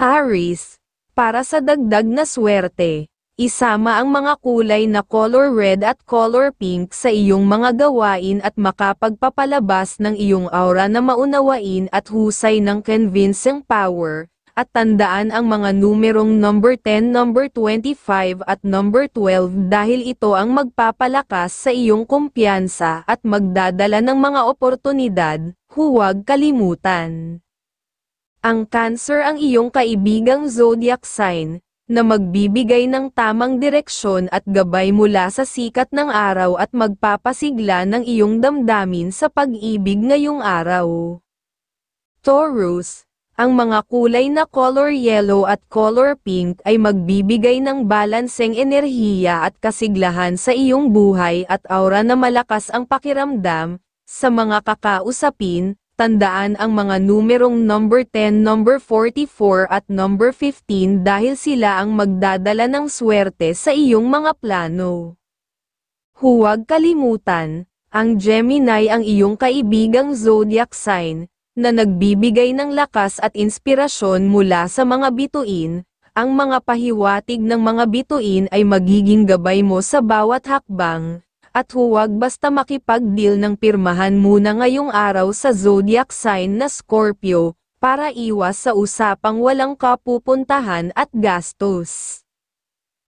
Aries, para sa dagdag na swerte, isama ang mga kulay na color red at color pink sa iyong mga gawain at makapagpapalabas ng iyong aura na maunawain at husay ng convincing power, at tandaan ang mga numerong number 10, number 25 at number 12 dahil ito ang magpapalakas sa iyong kumpiyansa at magdadala ng mga oportunidad, huwag kalimutan. Ang Cancer ang iyong kaibigang zodiac sign, na magbibigay ng tamang direksyon at gabay mula sa sikat ng araw at magpapasigla ng iyong damdamin sa pag-ibig ngayong araw. Taurus, ang mga kulay na color yellow at color pink ay magbibigay ng balanseng enerhiya at kasiglahan sa iyong buhay at aura na malakas ang pakiramdam. Sa mga kakausapin, tandaan ang mga numerong number 10, number 44 at number 15 dahil sila ang magdadala ng swerte sa iyong mga plano. Huwag kalimutan, ang Gemini ang iyong kaibigang zodiac sign, na nagbibigay ng lakas at inspirasyon mula sa mga bituin. Ang mga pahiwatig ng mga bituin ay magiging gabay mo sa bawat hakbang. At huwag basta makipag-deal ng pirmahan muna ngayong araw sa zodiac sign na Scorpio, para iwas sa usapang walang kapupuntahan at gastos.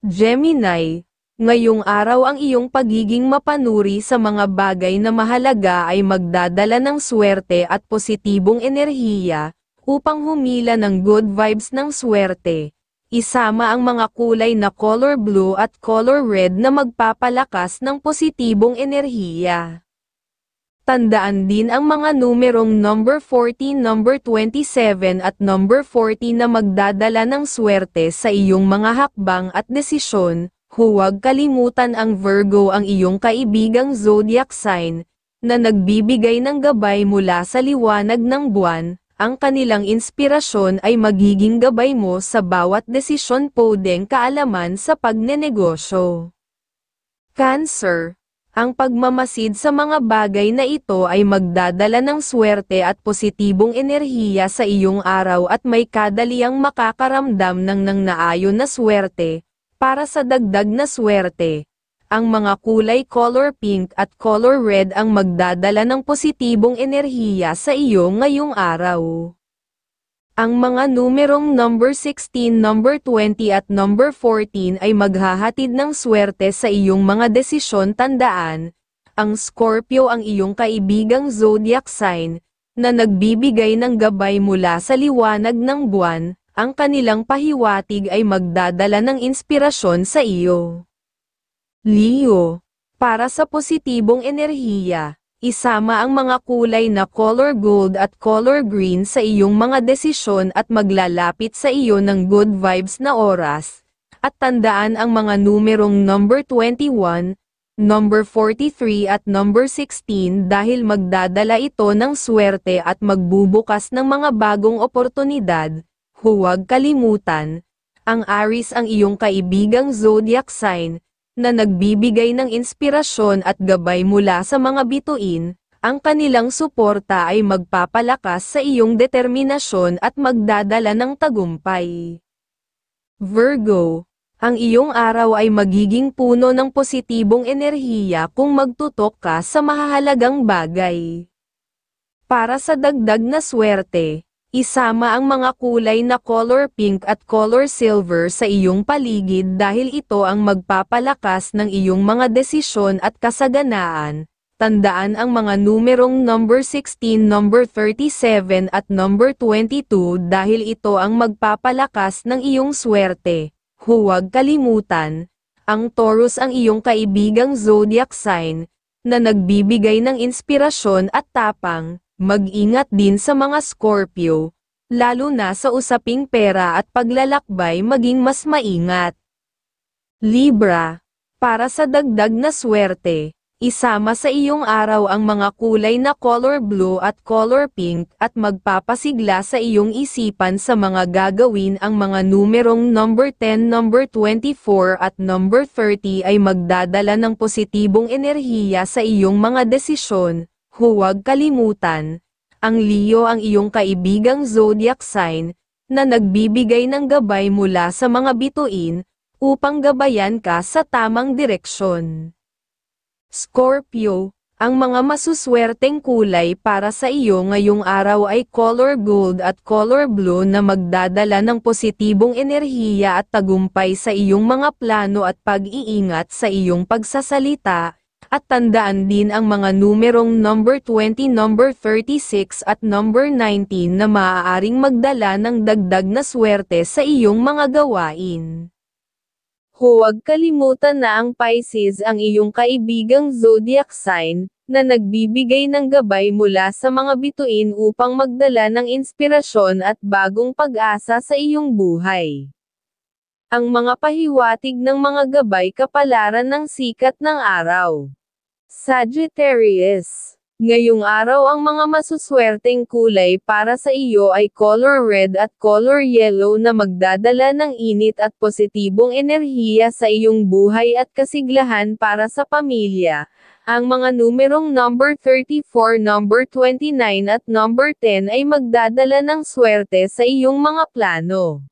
Gemini, ngayong araw ang iyong pagiging mapanuri sa mga bagay na mahalaga ay magdadala ng swerte at positibong enerhiya, upang humila ng good vibes ng swerte. Isama ang mga kulay na color blue at color red na magpapalakas ng positibong enerhiya. Tandaan din ang mga numerong number 14, number 27 at number 40 na magdadala ng swerte sa iyong mga hakbang at desisyon. Huwag kalimutan ang Virgo ang iyong kaibigang zodiac sign, na nagbibigay ng gabay mula sa liwanag ng buwan. Ang kanilang inspirasyon ay magiging gabay mo sa bawat desisyon pwedeng kaalaman sa pagnenegosyo. Cancer, ang pagmamasid sa mga bagay na ito ay magdadala ng swerte at positibong enerhiya sa iyong araw at may kadaliang makakaramdam ng naayon na swerte. Para sa dagdag na swerte, ang mga kulay color pink at color red ang magdadala ng positibong enerhiya sa iyo ngayong araw. Ang mga numerong number 16, number 20 at number 14 ay maghahatid ng swerte sa iyong mga desisyon. Tandaan, ang Scorpio ang iyong kaibigang zodiac sign, na nagbibigay ng gabay mula sa liwanag ng buwan. Ang kanilang pahiwatig ay magdadala ng inspirasyon sa iyo. Leo, para sa positibong enerhiya, isama ang mga kulay na color gold at color green sa iyong mga desisyon at maglalapit sa iyo ng good vibes na oras. At tandaan ang mga numerong number 21, number 43 at number 16 dahil magdadala ito ng swerte at magbubukas ng mga bagong oportunidad. Huwag kalimutan, ang Aries ang iyong kaibigang zodiac sign, na nagbibigay ng inspirasyon at gabay mula sa mga bituin. Ang kanilang suporta ay magpapalakas sa iyong determinasyon at magdadala ng tagumpay. Virgo, ang iyong araw ay magiging puno ng positibong enerhiya kung magtutok ka sa mahahalagang bagay. Para sa dagdag na swerte, isama ang mga kulay na color pink at color silver sa iyong paligid dahil ito ang magpapalakas ng iyong mga desisyon at kasaganaan. Tandaan ang mga numerong number 16, number 37 at number 22 dahil ito ang magpapalakas ng iyong swerte. Huwag kalimutan, ang Taurus ang iyong kaibigang zodiac sign, na nagbibigay ng inspirasyon at tapang. Mag-ingat din sa mga Scorpio, lalo na sa usaping pera at paglalakbay maging mas maingat. Libra, para sa dagdag na swerte, isama sa iyong araw ang mga kulay na color blue at color pink at magpapasigla sa iyong isipan sa mga gagawin. Ang mga numerong number 10, number 24 at number 30 ay magdadala ng positibong enerhiya sa iyong mga desisyon. Huwag kalimutan, ang Leo ang iyong kaibigang zodiac sign, na nagbibigay ng gabay mula sa mga bituin, upang gabayan ka sa tamang direksyon. Scorpio, ang mga masuswerteng kulay para sa iyo ngayong araw ay color gold at color blue na magdadala ng positibong enerhiya at tagumpay sa iyong mga plano at pag-iingat sa iyong pagsasalita, at tandaan din ang mga numerong number 20, number 36 at number 19 na maaaring magdala ng dagdag na swerte sa iyong mga gawain. Huwag kalimutan na ang Pisces ang iyong kaibigang zodiac sign, na nagbibigay ng gabay mula sa mga bituin upang magdala ng inspirasyon at bagong pag-asa sa iyong buhay. Ang mga pahiwatig ng mga gabay kapalaran ng sikat ng araw. Sagittarius, ngayong araw ang mga masuswerteng kulay para sa iyo ay color red at color yellow na magdadala ng init at positibong enerhiya sa iyong buhay at kasiglahan para sa pamilya. Ang mga numerong number 34, number 29 at number 10 ay magdadala ng swerte sa iyong mga plano.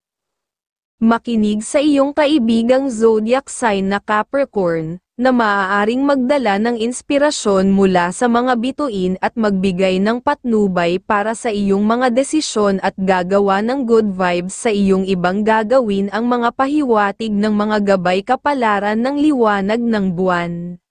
Makinig sa iyong kaibigang zodiac sign na Capricorn, na maaaring magdala ng inspirasyon mula sa mga bituin at magbigay ng patnubay para sa iyong mga desisyon at gagawa ng good vibes sa iyong ibang gagawin ang mga pahiwatig ng mga gabay kapalaran ng liwanag ng buwan.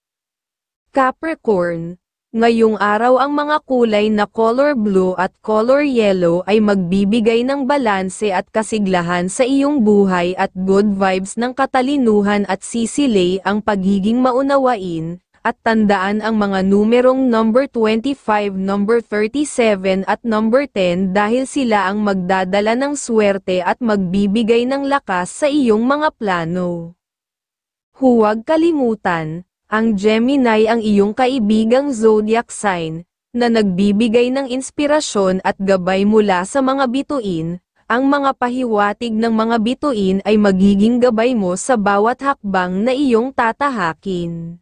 Capricorn, ngayong araw ang mga kulay na color blue at color yellow ay magbibigay ng balanse at kasiglahan sa iyong buhay at good vibes ng katalinuhan at sisilay ang pagiging maunawain, at tandaan ang mga numerong number 25, number 37 at number 10 dahil sila ang magdadala ng swerte at magbibigay ng lakas sa iyong mga plano. Huwag kalimutan, ang Gemini ang iyong kaibigang zodiac sign, na nagbibigay ng inspirasyon at gabay mula sa mga bituin. Ang mga pahiwatig ng mga bituin ay magiging gabay mo sa bawat hakbang na iyong tatahakin.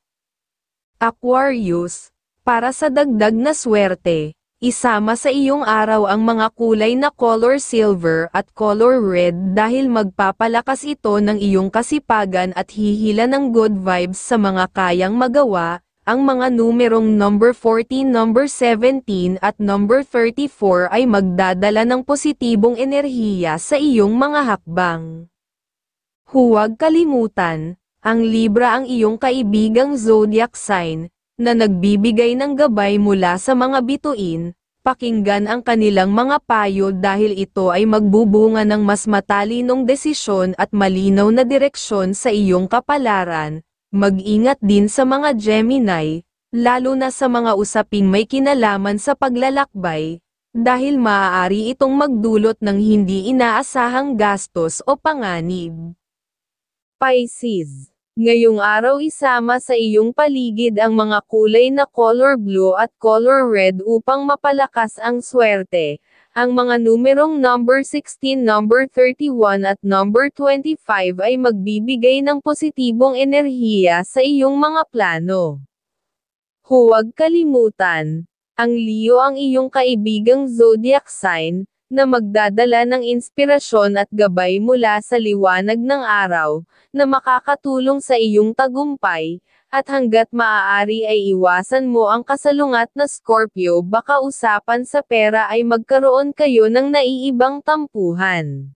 Aquarius, para sa dagdag na swerte, isama sa iyong araw ang mga kulay na color silver at color red dahil magpapalakas ito ng iyong kasipagan at hihila ng good vibes sa mga kayang magawa. Ang mga numerong number 14, number 17 at number 34 ay magdadala ng positibong enerhiya sa iyong mga hakbang. Huwag kalimutan, ang Libra ang iyong kaibigang zodiac sign, na nagbibigay ng gabay mula sa mga bituin. Pakinggan ang kanilang mga payo dahil ito ay magbubunga ng mas matalinong desisyon at malinaw na direksyon sa iyong kapalaran. Mag-ingat din sa mga Gemini, lalo na sa mga usaping may kinalaman sa paglalakbay, dahil maaari itong magdulot ng hindi inaasahang gastos o panganib. Pisces, ngayong araw isama sa iyong paligid ang mga kulay na color blue at color red upang mapalakas ang swerte. Ang mga numerong number 16, number 31 at number 25 ay magbibigay ng positibong enerhiya sa iyong mga plano. Huwag kalimutan, ang Leo ang iyong kaibigang zodiac sign, na magdadala ng inspirasyon at gabay mula sa liwanag ng araw, na makakatulong sa iyong tagumpay, at hanggat maaari ay iwasan mo ang kasalungat na Scorpio baka usapan sa pera ay magkaroon kayo ng naiibang tampuhan.